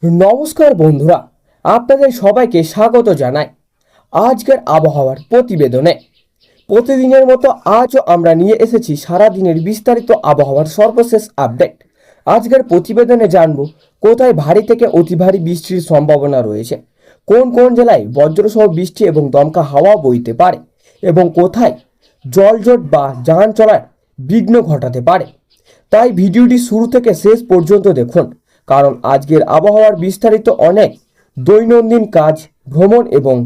নমস্কার বন্ধুরা, আপনাদের সবাইকে স্বাগত জানাই আজকের আবহাওয়ার প্রতিবেদনে। প্রতিদিনের মতো আজও আমরা নিয়ে এসেছি সারাদিনের বিস্তারিত আবহাওয়ার সর্বশেষ আপডেট। আজকের প্রতিবেদনে জানব কোথায় ভারী থেকে অতি ভারী বৃষ্টির সম্ভাবনা রয়েছে, কোন কোন জেলায় বজ্রসহ বৃষ্টি এবং দমকা হাওয়া বইতে পারে এবং কোথায় জলজট বা যান চলার বিঘ্ন ঘটাতে পারে। তাই ভিডিওটি শুরু থেকে শেষ পর্যন্ত দেখুন, কারণ আজকের আবহাওয়ার বিস্তারিত অনেক দৈনন্দিন কাজ, ভ্রমণ এবং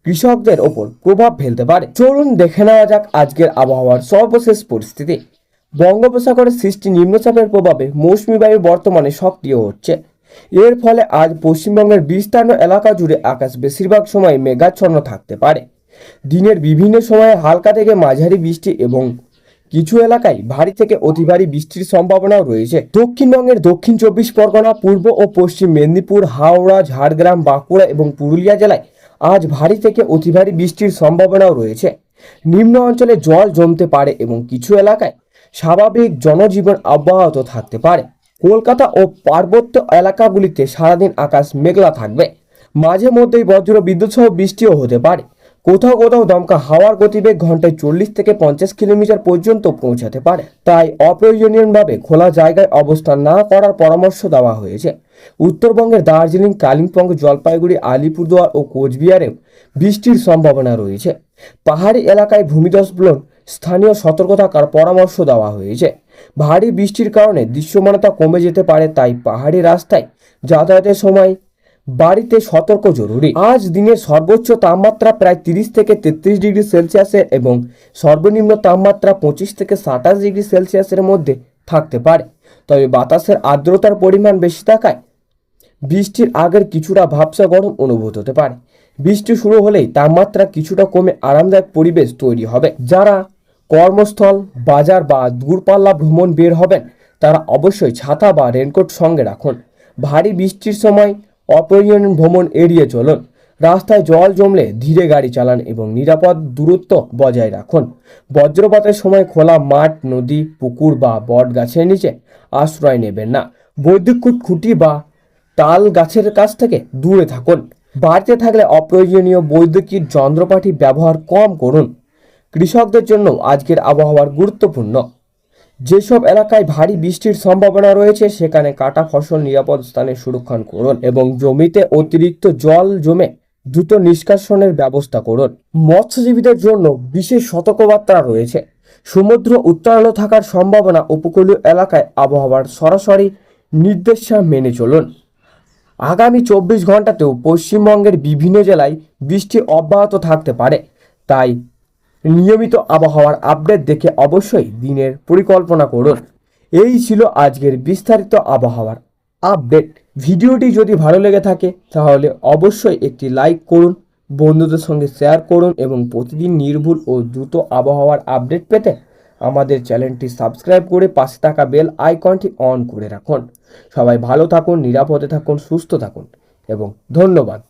কৃষকদের ওপর প্রভাব ফেলতে পারে। চলুন দেখে নেওয়া যাক আজকের আবহাওয়ার সর্বশেষ পরিস্থিতি। বঙ্গোপসাগরের সৃষ্টি নিম্নচাপের প্রভাবে মৌসুমী বায়ু বর্তমানে সক্রিয় হচ্ছে। এর ফলে আজ পশ্চিমবঙ্গের বিস্তীর্ণ এলাকা জুড়ে আকাশ বেশিরভাগ সময় মেঘাচ্ছন্ন থাকতে পারে। দিনের বিভিন্ন সময়ে হালকা থেকে মাঝারি বৃষ্টি এবং কিছু এলাকায় ভারী থেকে অতি ভারী বৃষ্টির সম্ভাবনাও রয়েছে। দক্ষিণবঙ্গের দক্ষিণ 24 পরগনা, পূর্ব ও পশ্চিম মেদিনীপুর, হাওড়া, ঝাড়গ্রাম, বাঁকুড়া এবং পুরুলিয়া জেলায় আজ ভারী থেকে অতি ভারী বৃষ্টির সম্ভাবনাও রয়েছে। নিম্ন অঞ্চলে জল জমতে পারে এবং কিছু এলাকায় স্বাভাবিক জনজীবন অব্যাহত থাকতে পারে। কলকাতা ও পার্বত্য এলাকাগুলিতে সারাদিন আকাশ মেঘলা থাকবে। মাঝে মধ্যেই বজ্র বিদ্যুৎ সহ বৃষ্টিও হতে পারে। কোথাও কোথাও দমকা হাওয়ার গতিবেগ ঘন্টায় 40 থেকে 50 কিলোমিটার পর্যন্ত পৌঁছাতে পারে। তাই অপ্রয়োজনীয়ভাবে খোলা জায়গায় অবস্থান না করার পরামর্শ দেওয়া হয়েছে। উত্তরবঙ্গের দার্জিলিং, কালিম্পং, জলপাইগুড়ি, আলিপুরদুয়ার ও কোচবিহারেও বৃষ্টির সম্ভাবনা রয়েছে। পাহাড়ি এলাকায় ভূমিধসগুলোর স্থানীয় সতর্ক থাকার পরামর্শ দেওয়া হয়েছে। ভারী বৃষ্টির কারণে দৃশ্যমানতা কমে যেতে পারে, তাই পাহাড়ি রাস্তায় যাতায়াতের সময় বাড়িতে সতর্ক জরুরি। আজ দিনের সর্বোচ্চ তাপমাত্রা প্রায় 30 থেকে 33 ডিগ্রি সেলসিয়াসের এবং সর্বনিম্ন তাপমাত্রা 25 থেকে 27 ডিগ্রি সেলসিয়াসের মধ্যে থাকতে পারে। তবে বাতাসের আর্দ্রতার পরিমাণ বেশি থাকায় বৃষ্টির আগের কিছুটা ভাবসা গরম অনুভূত হতে পারে। বৃষ্টি শুরু হলেই তাপমাত্রা কিছুটা কমে আরামদায়ক পরিবেশ তৈরি হবে। যারা কর্মস্থল, বাজার বা দূরপাল্লা ভ্রমণ বের হবেন তারা অবশ্যই ছাতা বা রেনকোট সঙ্গে রাখুন। ভারী বৃষ্টির সময় অপ্রয়োজনীয় ভ্রমণ এড়িয়ে চলুন। রাস্তায় জল জমলে ধীরে গাড়ি চালান এবং নিরাপদ দূরত্ব বজায় রাখুন। বজ্রপাতের সময় খোলা মাঠ, নদী, পুকুর বা বট গাছের নিচে আশ্রয় নেবেন না। বৈদ্যুতিক খুঁটি বা তাল গাছের কাছ থেকে দূরে থাকুন। বাড়িতে থাকলে অপ্রয়োজনীয় বৈদ্যুতিক যন্ত্রপাতি ব্যবহার কম করুন। কৃষকদের জন্য আজকের আবহাওয়ার গুরুত্বপূর্ণ। যেসব এলাকায় ভারী বৃষ্টির সম্ভাবনা রয়েছে সেখানে কাটা ফসল নিরাপদ স্থানে সংরক্ষণ করুন এবং জমিতে অতিরিক্ত জল জমে দ্রুত নিষ্কাশনের ব্যবস্থা করুন। মৎস্যজীবীদের জন্য বিশেষ সতর্কবার্তা রয়েছে। সমুদ্র উত্তাল থাকার সম্ভাবনা। উপকূলীয় এলাকায় আবহাওয়ার সরাসরি নির্দেশা মেনে চলুন। আগামী 24 ঘন্টাতেও পশ্চিমবঙ্গের বিভিন্ন জেলায় বৃষ্টি অব্যাহত থাকতে পারে, তাই নিয়মিত আবহাওয়ার আপডেট দেখে অবশ্যই দিনের পরিকল্পনা করুন। এই ছিল আজকের বিস্তারিত আবহাওয়ার আপডেট। ভিডিওটি যদি ভালো লেগে থাকে তাহলে অবশ্যই একটি লাইক করুন, বন্ধুদের সঙ্গে শেয়ার করুন এবং প্রতিদিন নির্ভুল ও দ্রুত আবহাওয়ার আপডেট পেতে আমাদের চ্যানেলটি সাবস্ক্রাইব করে পাশে থাকা বেল আইকনটি অন করে রাখুন। সবাই ভালো থাকুন, নিরাপদে থাকুন, সুস্থ থাকুন এবং ধন্যবাদ।